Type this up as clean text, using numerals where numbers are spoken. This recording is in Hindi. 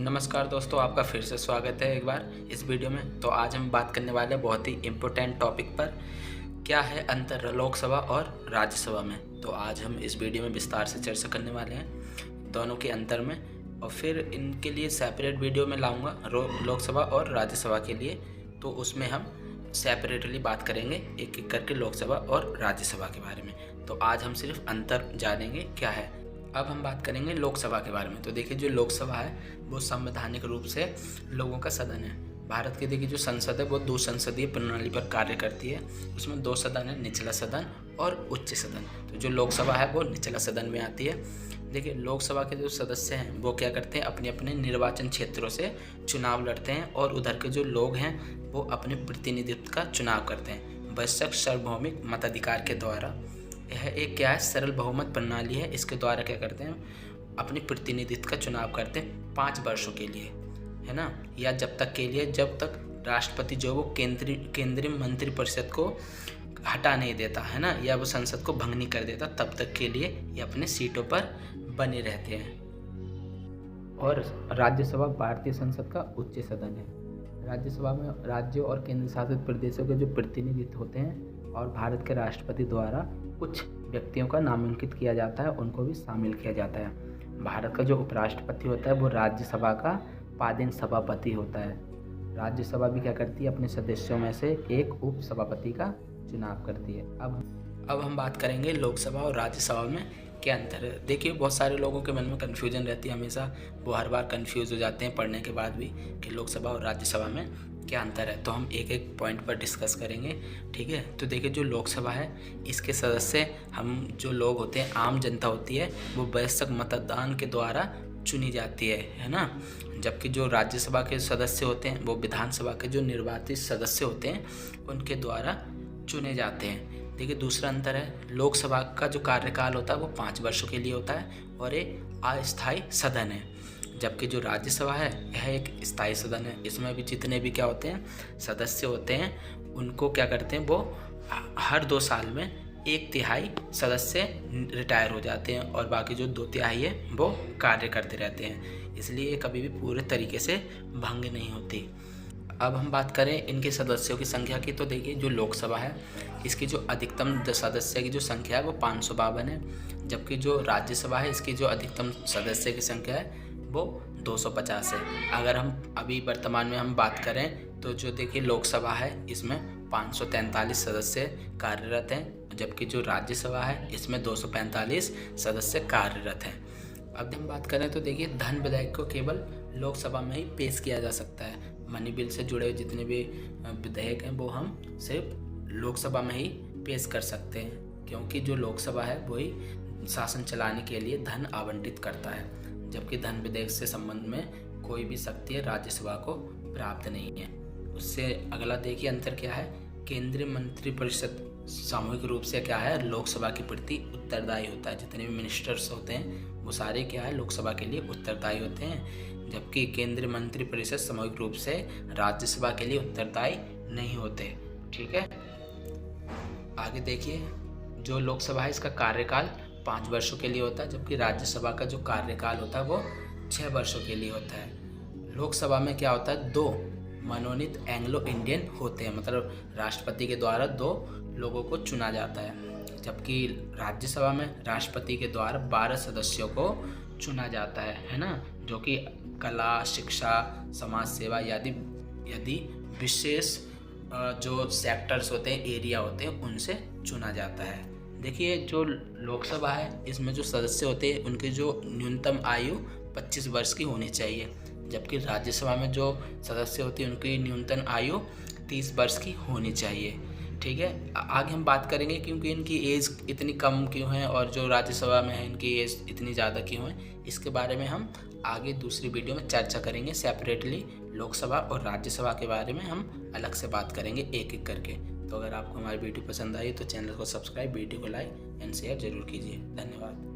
नमस्कार दोस्तों, आपका फिर से स्वागत है एक बार इस वीडियो में। तो आज हम बात करने वाले हैं बहुत ही इम्पोर्टेंट टॉपिक पर, क्या है अंतर लोकसभा और राज्यसभा में। तो आज हम इस वीडियो में विस्तार से चर्चा करने वाले हैं दोनों के अंतर में, और फिर इनके लिए सेपरेट वीडियो में लाऊंगा लोकसभा और राज्यसभा के लिए। तो उसमें हम सेपरेटली बात करेंगे एक एक करके लोकसभा और राज्यसभा के बारे में। तो आज हम सिर्फ अंतर जानेंगे क्या है। अब हम बात करेंगे लोकसभा के बारे में। तो देखिए, जो लोकसभा है वो संवैधानिक रूप से लोगों का सदन है। भारत की देखिए जो संसद है वो दो संसदीय प्रणाली पर कार्य करती है। उसमें दो सदन है, निचला सदन और उच्च सदन। तो जो लोकसभा है वो निचला सदन में आती है। देखिए, लोकसभा के जो सदस्य हैं वो क्या करते हैं, अपने अपने निर्वाचन क्षेत्रों से चुनाव लड़ते हैं, और उधर के जो लोग हैं वो अपने प्रतिनिधित्व का चुनाव करते हैं वयस्क सार्वभौमिक मताधिकार के द्वारा। यह एक क्या है, सरल बहुमत प्रणाली है। इसके द्वारा क्या करते हैं, अपने प्रतिनिधित्व का चुनाव करते हैं 5 वर्षों के लिए, है ना, या जब तक के लिए जब तक राष्ट्रपति जो वो केंद्रीय मंत्रिपरिषद को हटा नहीं देता, है ना, या वो संसद को भंग नहीं कर देता, तब तक के लिए ये अपने सीटों पर बने रहते हैं। और राज्यसभा भारतीय संसद का उच्च सदन है। राज्यसभा में राज्यों और केंद्र शासित प्रदेशों के जो प्रतिनिधित्व होते हैं और भारत के राष्ट्रपति द्वारा कुछ व्यक्तियों का नामांकित किया जाता है, उनको भी शामिल किया जाता है। भारत का जो उपराष्ट्रपति होता है वो राज्यसभा का पादेन सभापति होता है। राज्यसभा भी क्या करती है, अपने सदस्यों में से एक उप सभापति का चुनाव करती है। अब हम बात करेंगे लोकसभा और राज्यसभा में क्या अंतर है। देखिए, बहुत सारे लोगों के मन में कन्फ्यूजन रहती है हमेशा, वो हर बार कन्फ्यूज़ हो जाते हैं पढ़ने के बाद भी कि लोकसभा और राज्यसभा में क्या अंतर है। तो हम एक एक पॉइंट पर डिस्कस करेंगे, ठीक है। तो देखिए, जो लोकसभा है इसके सदस्य हम जो लोग होते हैं, आम जनता होती है, वो वयस्क मतदान के द्वारा चुनी जाती है ना। जबकि जो राज्यसभा के सदस्य होते हैं वो विधानसभा के जो निर्वाचित सदस्य होते हैं उनके द्वारा चुने जाते हैं। देखिए, दूसरा अंतर है, लोकसभा का जो कार्यकाल होता है वो 5 वर्षों के लिए होता है और एक अस्थायी सदन है। जबकि जो राज्यसभा है यह एक स्थायी सदन है। इसमें भी जितने भी क्या होते हैं सदस्य होते हैं, उनको क्या करते हैं, वो हर 2 साल में 1/3 सदस्य रिटायर हो जाते हैं और बाकी जो 2/3 है वो कार्य करते रहते हैं। इसलिए कभी भी पूरे तरीके से भंग नहीं होती। अब हम बात करें इनके सदस्यों की संख्या की। तो देखिए, जो लोकसभा है इसकी जो अधिकतम सदस्य की जो संख्या है वो 552 है। जबकि जो राज्यसभा है इसकी जो अधिकतम सदस्य की संख्या है वो 250 है। अगर हम अभी वर्तमान में हम बात करें तो जो देखिए लोकसभा है इसमें 543 सदस्य कार्यरत हैं, जबकि जो राज्यसभा है इसमें 245 सदस्य कार्यरत हैं। अब हम बात करें तो देखिए, धन विधेयक को केवल लोकसभा में ही पेश किया जा सकता है। मनी बिल से जुड़े जितने भी विधेयक हैं वो हम सिर्फ लोकसभा में ही पेश कर सकते हैं, क्योंकि जो लोकसभा है वही शासन चलाने के लिए धन आवंटित करता है। जबकि धन विधेयक से संबंध में कोई भी शक्ति राज्यसभा को प्राप्त नहीं है। उससे अगला देखिए अंतर क्या है, केंद्रीय मंत्रिपरिषद सामूहिक रूप से क्या है, लोकसभा के प्रति उत्तरदायी होता है। जितने भी मिनिस्टर्स होते हैं वो सारे क्या है, लोकसभा के लिए उत्तरदायी होते हैं। जबकि केंद्रीय मंत्रिपरिषद सामूहिक रूप से राज्यसभा के लिए उत्तरदायी नहीं होते, ठीक है। आगे देखिए, जो लोकसभा है इसका कार्यकाल 5 वर्षों के लिए होता है, जबकि राज्यसभा का जो कार्यकाल होता है वो 6 वर्षों के लिए होता है। लोकसभा में क्या होता है, 2 मनोनीत एंग्लो इंडियन होते हैं, मतलब राष्ट्रपति के द्वारा 2 लोगों को चुना जाता है। जबकि राज्यसभा में राष्ट्रपति के द्वारा 12 सदस्यों को चुना जाता है ना, जो कि कला, शिक्षा, समाज सेवा यदि विशेष जो सेक्टर्स होते हैं, एरिया होते हैं, उनसे चुना जाता है। देखिए, जो लोकसभा है इसमें जो सदस्य होते हैं उनकी जो न्यूनतम आयु 25 वर्ष की होनी चाहिए, जबकि राज्यसभा में जो सदस्य होते हैं उनकी न्यूनतम आयु 30 वर्ष की होनी चाहिए, ठीक है। आगे हम बात करेंगे क्योंकि इनकी एज इतनी कम क्यों है और जो राज्यसभा में है इनकी एज इतनी ज़्यादा क्यों है, इसके बारे में हम आगे दूसरी वीडियो में चर्चा करेंगे। सेपरेटली लोकसभा और राज्यसभा के बारे में हम अलग से बात करेंगे एक एक करके। तो अगर आपको हमारी वीडियो पसंद आई तो चैनल को सब्सक्राइब, वीडियो को लाइक एंड शेयर जरूर कीजिए। धन्यवाद।